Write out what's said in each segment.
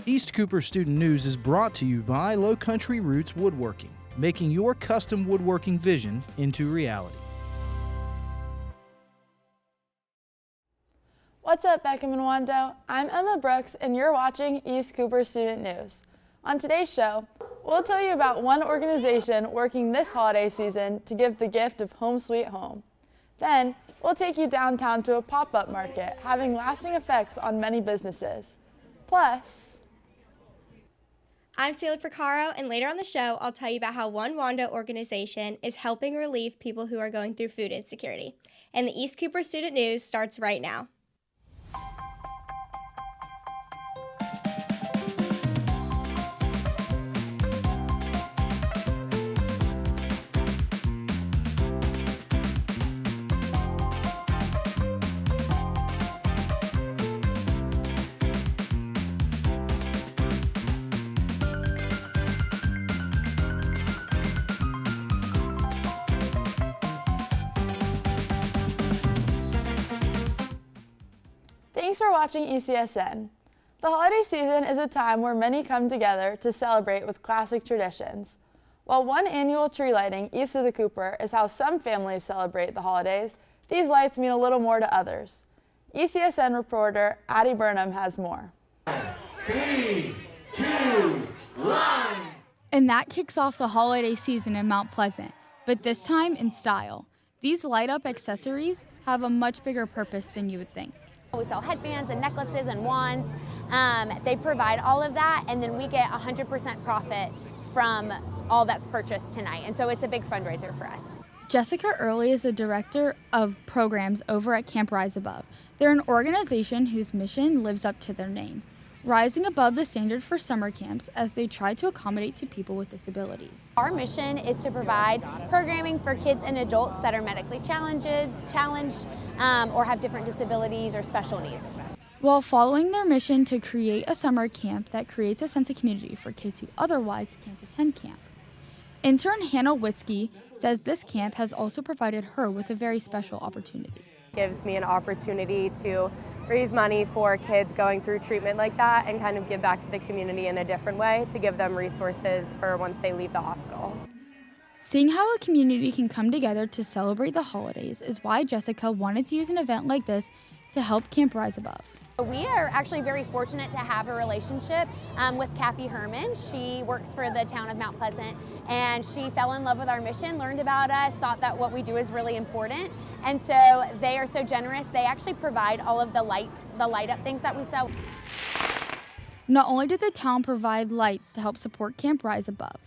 East Cooper Student News is brought to you by Low Country Roots Woodworking, making your custom woodworking vision into reality. What's up, Beckham and Wando? I'm Emma Brooks, and you're watching East Cooper Student News. On today's show, we'll tell you about one organization working this holiday season to give the gift of home sweet home. Then, we'll take you downtown to a pop-up market, having lasting effects on many businesses. Plus, I'm Sailor Picaro, and later on the show, I'll tell you about how one Wando organization is helping relieve people who are going through food insecurity. And the East Cooper Student News starts right now. thanks for watching ECSN. The holiday season is a time where many come together to celebrate with classic traditions. While one annual tree lighting east of the Cooper is how some families celebrate the holidays, these lights mean a little more to others. ECSN reporter Addie Burnham has more. 3, 2, 1. And that kicks off the holiday season in Mount Pleasant, but this time in style. These light-up accessories have a much bigger purpose than you would think. We sell headbands and necklaces and wands. They provide all of that, and then we get 100% profit from all that's purchased tonight. And so it's a big fundraiser for us. Jessica Early is the director of programs over at Camp Rise Above. They're an organization whose mission lives up to their name, rising above the standard for summer camps as they try to accommodate to people with disabilities. Our mission is to provide programming for kids and adults that are medically challenged, or have different disabilities or special needs. While following their mission to create a summer camp that creates a sense of community for kids who otherwise can't attend camp. Intern Hannah Witzke says this camp has also provided her with a very special opportunity. It gives me an opportunity to raise money for kids going through treatment like that and kind of give back to the community in a different way to give them resources for once they leave the hospital. Seeing how a community can come together to celebrate the holidays is why Jessica wanted to use an event like this to help Camp Rise Above. We are actually very fortunate to have a relationship with Kathy Herman. She works for the town of Mount Pleasant, and she fell in love with our mission, learned about us, thought that what we do is really important, and so they are so generous. They actually provide all of the lights, the light up things that we sell. Not only did the town provide lights to help support Camp Rise Above,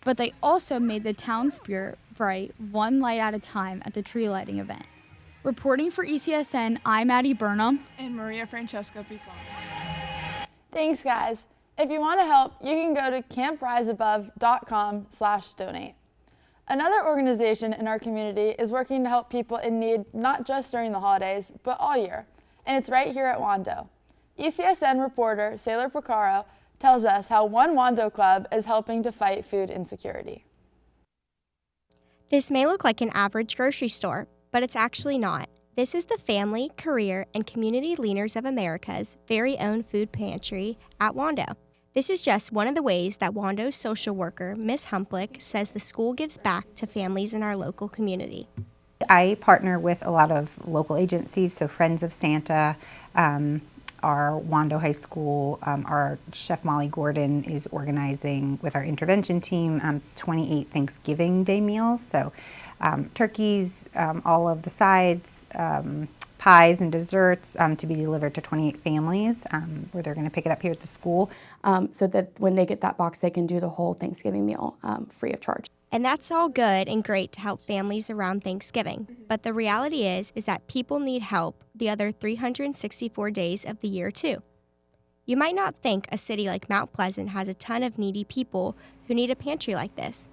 but they also made the town spirit bright one light at a time at the tree lighting event. Reporting for ECSN, I'm Addie Burnham. And Maria Francesca Picon. Thanks, guys. If you want to help, you can go to campriseabove.com/donate. Another organization in our community is working to help people in need not just during the holidays, but all year. And it's right here at Wando. ECSN reporter Sailor Picaro tells us how one Wando club is helping to fight food insecurity. This may look like an average grocery store, but it's actually not. This is the Family, Career, and Community Leaders of America's very own food pantry at Wando. This is just one of the ways that Wando's social worker, Ms. Humplick, says the school gives back to families in our local community. I partner with a lot of local agencies, so Friends of Santa, our Wando High School, our Chef Molly Gordon is organizing with our intervention team 28 Thanksgiving Day meals. So turkeys, all of the sides, pies and desserts to be delivered to 28 families where they're going to pick it up here at the school. So that when they get that box, they can do the whole Thanksgiving meal free of charge. And that's all good and great to help families around Thanksgiving. But the reality is that people need help the other 364 days of the year too. You might not think a city like Mount Pleasant has a ton of needy people who need a pantry like this.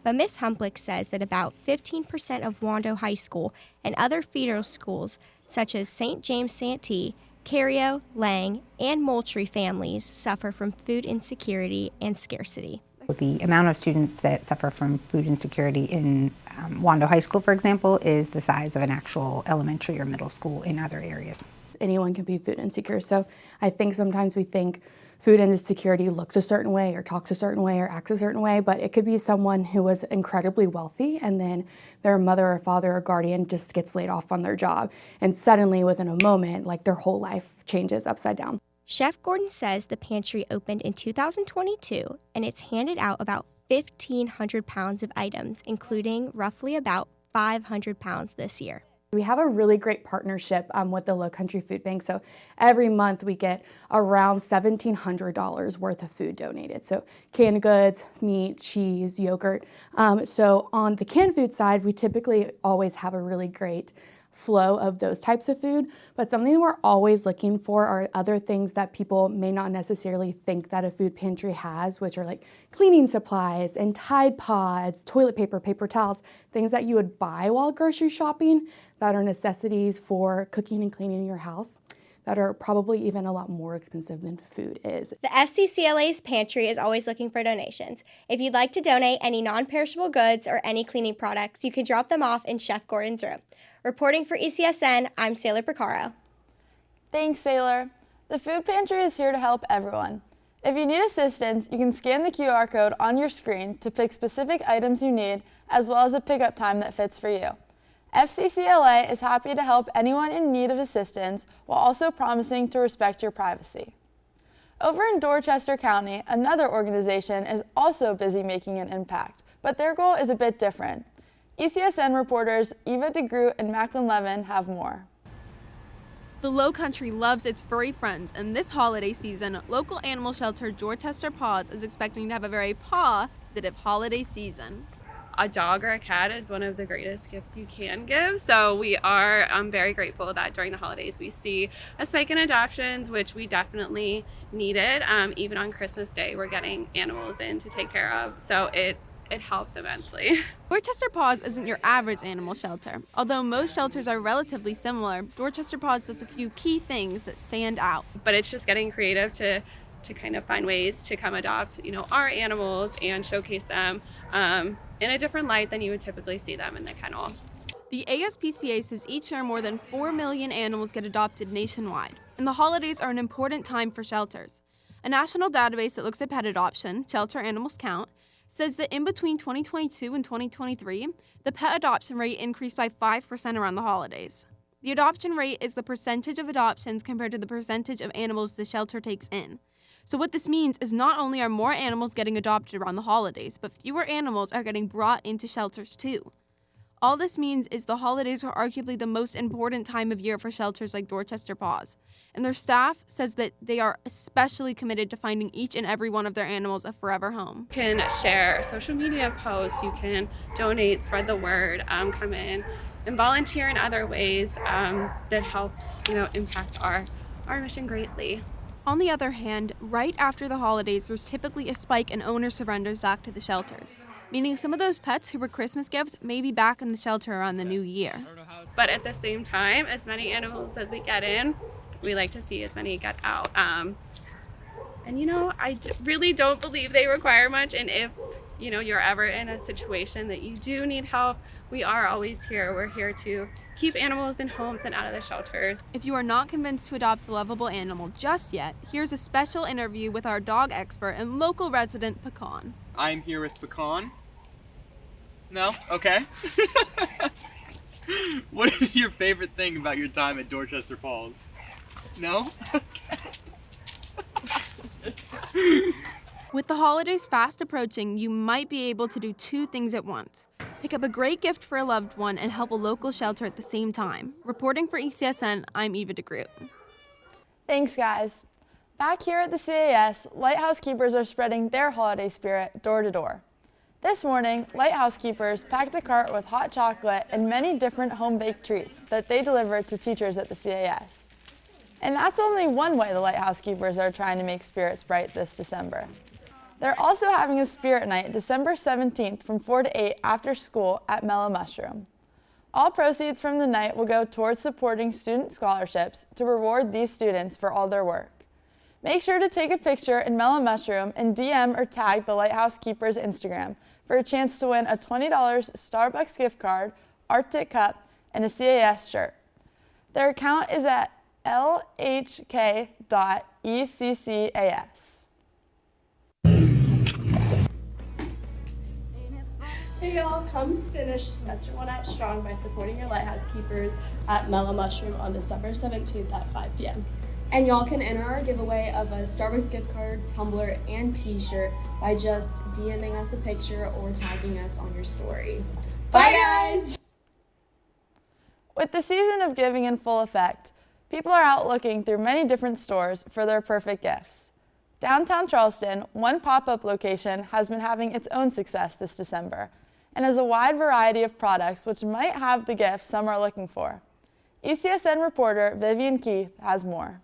But Ms. Humplick says that about 15% of Wando High School and other feeder schools, such as St. James Santee, Cario, Lang, and Moultrie families, suffer from food insecurity and scarcity. The amount of students that suffer from food insecurity in Wando High School, for example, is the size of an actual elementary or middle school in other areas. anyone can be food insecure. So I think sometimes we think food insecurity looks a certain way or talks a certain way or acts a certain way, but it could be someone who was incredibly wealthy and then their mother or father or guardian just gets laid off on their job. And suddenly within a moment, like their whole life changes upside down. Chef Gordon says the pantry opened in 2022 and it's handed out about 1,500 pounds of items, including roughly about 500 pounds this year. We have a really great partnership with the Low Country Food Bank. So every month we get around $1,700 worth of food donated. So canned goods, meat, cheese, yogurt. So on the canned food side, we typically always have a really great flow of those types of food, but something we're always looking for are other things that people may not necessarily think that a food pantry has, which are like cleaning supplies and Tide Pods, toilet paper, paper towels, things that you would buy while grocery shopping that are necessities for cooking and cleaning your house that are probably even a lot more expensive than food is. The FCCLA's pantry is always looking for donations. If you'd like to donate any non-perishable goods or any cleaning products, you can drop them off in Chef Gordon's room. Reporting for ECSN, I'm Sailor Picaro. Thanks, Sailor. The food pantry is here to help everyone. If you need assistance, you can scan the QR code on your screen to pick specific items you need, as well as a pickup time that fits for you. FCCLA is happy to help anyone in need of assistance while also promising to respect your privacy. Over in Dorchester County, another organization is also busy making an impact, but their goal is a bit different. ECSN reporters Eva DeGroot and Macklin Levin have more. The Low Country loves its furry friends, and this holiday season, local animal shelter Dorchester Paws is expecting to have a very positive holiday season. A dog or a cat is one of the greatest gifts you can give. So we are very grateful that during the holidays we see a spike in adoptions, which we definitely needed. Even on Christmas Day, we're getting animals in to take care of. So it helps immensely. Dorchester Paws isn't your average animal shelter. Although most shelters are relatively similar, Dorchester Paws does a few key things that stand out. But it's just getting creative to kind of find ways to come adopt, our animals and showcase them in a different light than you would typically see them in the kennel. The ASPCA says each year more than 4 million animals get adopted nationwide, and the holidays are an important time for shelters. A national database that looks at pet adoption, Shelter Animals Count, says that in between 2022 and 2023, the pet adoption rate increased by 5% around the holidays. The adoption rate is the percentage of adoptions compared to the percentage of animals the shelter takes in. So what this means is not only are more animals getting adopted around the holidays, but fewer animals are getting brought into shelters too. All this means is the holidays are arguably the most important time of year for shelters like Dorchester Paws, and their staff says that they are especially committed to finding each and every one of their animals a forever home. You can share social media posts, you can donate, spread the word, come in and volunteer in other ways that helps impact our mission greatly. On the other hand, right after the holidays, there's typically a spike in owner surrenders back to the shelters, meaning some of those pets who were Christmas gifts may be back in the shelter around the new year. But at the same time, as many animals as we get in, we like to see as many get out. And I really don't believe they require much, and if you're ever in a situation that you do need help, we are always here. We're here to keep animals in homes and out of the shelters. If you are not convinced to adopt a lovable animal just yet, here's a special interview with our dog expert and local resident, Pecan. I'm here with Pecan. No? Okay. What is your favorite thing about your time at Dorchester Paws? No? Okay. With the holidays fast approaching, you might be able to do two things at once. Pick up a great gift for a loved one and help a local shelter at the same time. Reporting for ECSN, I'm Eva DeGroot. Thanks, guys. Back here at the CAS, Lighthouse Keepers are spreading their holiday spirit door to door. This morning, Lighthouse Keepers packed a cart with hot chocolate and many different home-baked treats that they delivered to teachers at the CAS. And that's only one way the Lighthouse Keepers are trying to make spirits bright this December. They're also having a spirit night December 17th from 4 to 8 after school at Mellow Mushroom. All proceeds from the night will go towards supporting student scholarships to reward these students for all their work. Make sure to take a picture in Mellow Mushroom and DM or tag the Lighthouse Keepers Instagram for a chance to win a $20 Starbucks gift card, Arctic cup, and a CAS shirt. Their account is at lhk.eccas. Hey y'all, come finish semester 1 out strong by supporting your Lighthouse Keepers at Mellow Mushroom on December 17th at 5 p.m. And y'all can enter our giveaway of a Starbucks gift card, tumbler, and t-shirt by just DMing us a picture or tagging us on your story. Bye guys! With the season of giving in full effect, people are out looking through many different stores for their perfect gifts. Downtown Charleston, one pop-up location has been having its own success this December and has a wide variety of products which might have the gift some are looking for. ECSN reporter Vivian Keith has more.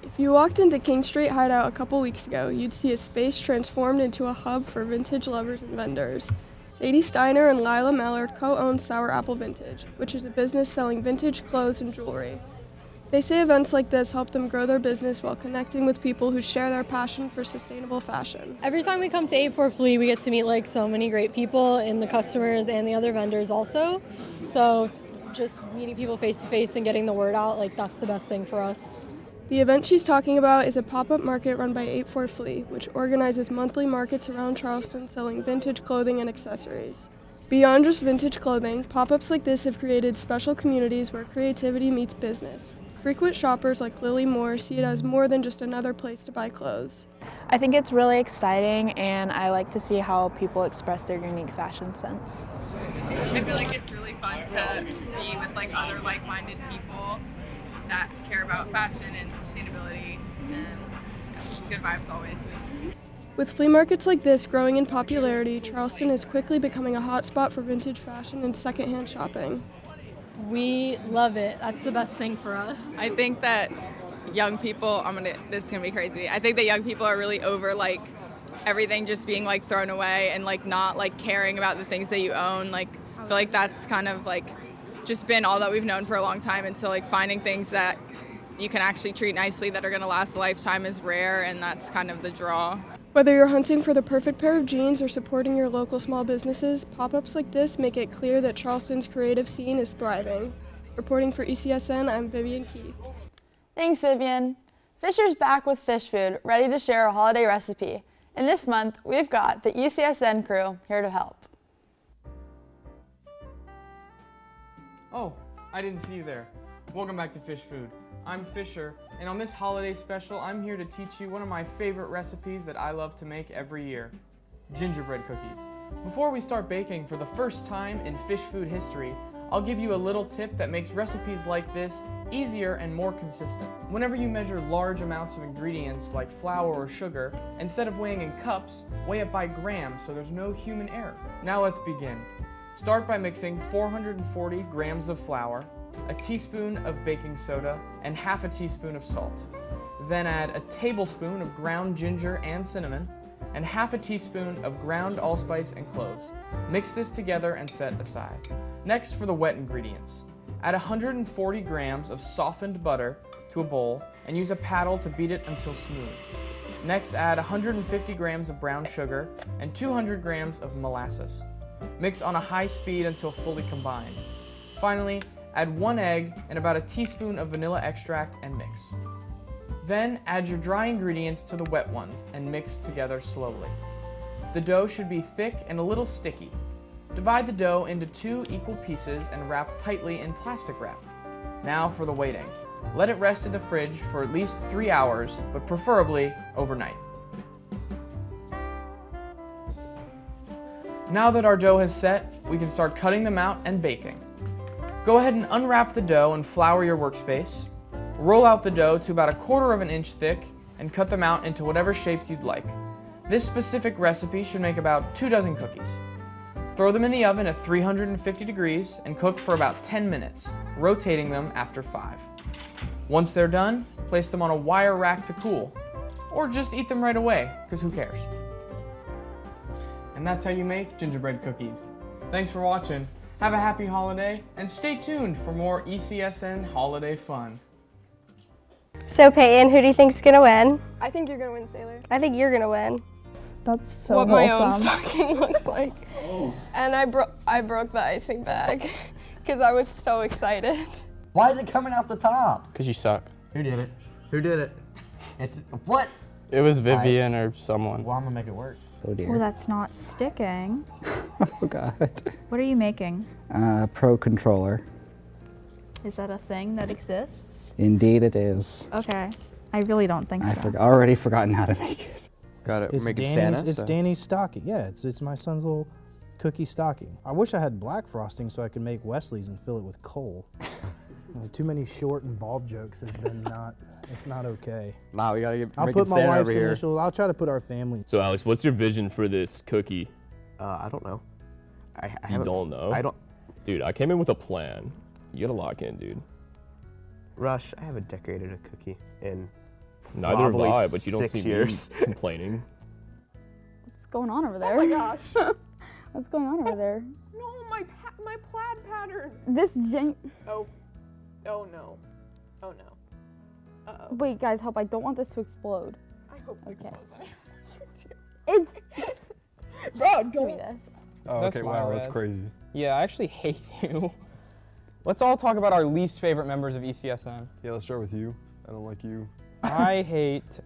If you walked into King Street Hideout a couple weeks ago, you'd see a space transformed into a hub for vintage lovers and vendors. Sadie Steiner and Lila Meller co-own Sour Apple Vintage, which is a business selling vintage clothes and jewelry. They say events like this help them grow their business while connecting with people who share their passion for sustainable fashion. Every time we come to 84 Flea, we get to meet like so many great people and the customers and the other vendors also. So just meeting people face to face and getting the word out, like that's the best thing for us. The event she's talking about is a pop-up market run by 84 Flea, which organizes monthly markets around Charleston selling vintage clothing and accessories. Beyond just vintage clothing, pop-ups like this have created special communities where creativity meets business. Frequent shoppers like Lily Moore see it as more than just another place to buy clothes. I think it's really exciting, and I like to see how people express their unique fashion sense. I feel like it's really fun to be with like other like-minded people that care about fashion and sustainability, and it's good vibes always. With flea markets like this growing in popularity, Charleston is quickly becoming a hotspot for vintage fashion and secondhand shopping. We love it. That's the best thing for us. I think that young people, this is gonna be crazy. I think that young people are really over like everything just being like thrown away and like not like caring about the things that you own. Like I feel like that's kind of like just been all that we've known for a long time, and so like finding things that you can actually treat nicely that are gonna last a lifetime is rare, and that's kind of the draw. Whether you're hunting for the perfect pair of jeans or supporting your local small businesses, pop-ups like this make it clear that Charleston's creative scene is thriving. Reporting for ECSN, I'm Vivian Keith. Thanks, Vivian. Fisher's back with fish food, ready to share a holiday recipe. And this month, we've got the ECSN crew here to help. Oh, I didn't see you there. Welcome back to Fish Food. I'm Fisher, and on this holiday special, I'm here to teach you one of my favorite recipes that I love to make every year, gingerbread cookies. Before we start baking for the first time in fish food history, I'll give you a little tip that makes recipes like this easier and more consistent. Whenever you measure large amounts of ingredients like flour or sugar, instead of weighing in cups, weigh it by grams so there's no human error. Now let's begin. Start by mixing 440 grams of flour, a teaspoon of baking soda, and half a teaspoon of salt. Then add a tablespoon of ground ginger and cinnamon, and half a teaspoon of ground allspice and cloves. Mix this together and set aside. Next, for the wet ingredients. Add 140 grams of softened butter to a bowl and use a paddle to beat it until smooth. Next, add 150 grams of brown sugar and 200 grams of molasses. Mix on a high speed until fully combined. Finally, add 1 egg and about a teaspoon of vanilla extract and mix. Then add your dry ingredients to the wet ones and mix together slowly. The dough should be thick and a little sticky. Divide the dough into 2 equal pieces and wrap tightly in plastic wrap. Now for the waiting. Let it rest in the fridge for at least 3 hours, but preferably overnight. Now that our dough has set, we can start cutting them out and baking. Go ahead and unwrap the dough and flour your workspace. Roll out the dough to about 1/4 inch thick and cut them out into whatever shapes you'd like. This specific recipe should make about 2 dozen cookies. Throw them in the oven at 350 degrees and cook for about 10 minutes, rotating them after 5. Once they're done, place them on a wire rack to cool, or just eat them right away, because who cares? And that's how you make gingerbread cookies. Thanks for watching. Have a happy holiday, and stay tuned for more ECSN holiday fun. So Peyton, who do you think's gonna win? I think you're gonna win, Sailor. I think you're gonna win. That's so what wholesome. My own stocking looks like. Oh. And I broke the icing bag because I was so excited. Why is it coming out the top? Because you suck. Who did it? Who did it? It's what? It was Vivian or someone. Well, I'm gonna make it work. Oh dear. Well, that's not sticking. Oh God. What are you making? Pro controller. Is that a thing that exists? Indeed it is. Okay. I really don't think so. I've already forgotten how to make it. Got it. It's We're making Danny's, Santa. it's Danny's stocking. Yeah, it's my son's little cookie stocking. I wish I had black frosting so I could make Wesley's and fill it with coal. Too many short and bald jokes has been it's not okay. Nah, we gotta get. I'll put my wife's initials. I'll try to put our family. So Alex, what's your vision for this cookie? I don't know. You don't know? I don't. Dude, I came in with a plan. You gotta lock in, dude. Rush, I haven't decorated a cookie in Neither have probably I, but you don't 6 see years. me complaining. What's going on over there? Oh my gosh. What's going on over there? No, my plaid pattern. This Oh no. Oh no. Uh-oh. Wait, guys, help. I don't want this to explode. I hope it Okay. explodes. It's... Bro, Give me this. Oh, That's okay, my wow, red. that's crazy. Yeah, I actually hate you. Let's all talk about our least favorite members of ECSN. Yeah, let's start with you. I don't like you. I hate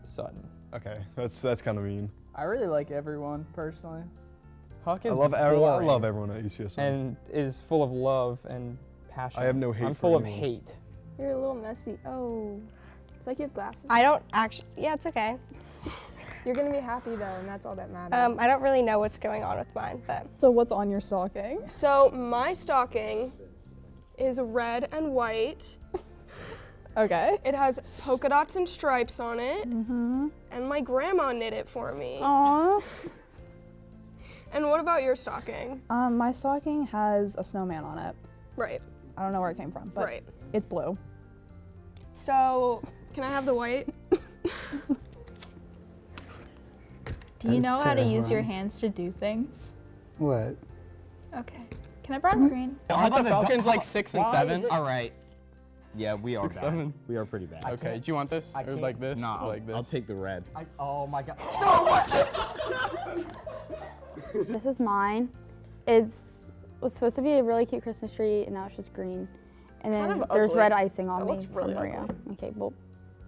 Sutton. Okay, that's kind of mean. I really like everyone personally. Huck is I love boring everyone at ECSN. and is full of love and passion. I have no hate I'm for full of anyone. hate. You're a little messy. Oh. It's like you have glasses. I don't actually, yeah, it's okay. You're gonna be happy though, and that's all that matters. I don't really know what's going on with mine, but. So what's on your stocking? So my stocking is red and white. Okay. It has polka dots and stripes on it. Mm-hmm. And my grandma knit it for me. Aww. And what about your stocking? My stocking has a snowman on it. Right. I don't know where it came from, but Right. it's blue. So, can I have the white? Do you know how to use your hands to do things? What? Okay. Can I borrow the green? Aren't the Falcons like 6 and 7? All right. Yeah, we are 6, bad. 7. We are pretty bad. Okay, do you want this? I Or can't- like this? No, Or like this? I'll take the red. Oh my god. This is mine. Was supposed to be a really cute Christmas tree, and now it's just green. And then Kind of there's ugly. red icing on It me looks from really Maria. ugly. Okay, well,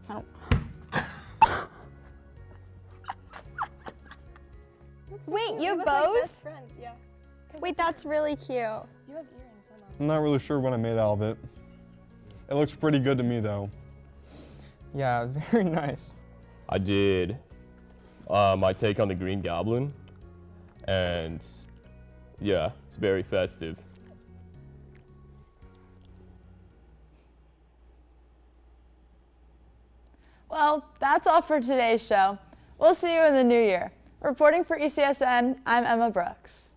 I don't. Wait, you have bows? Yeah. Wait, that's really cute. You have earrings, hold on. I'm not really sure what I made out of it. It looks pretty good to me though. Yeah, very nice. I did my take on the Green Goblin, and yeah, it's very festive. Well, that's all for today's show. We'll see you in the new year. Reporting for ECSN, I'm Emma Brooks.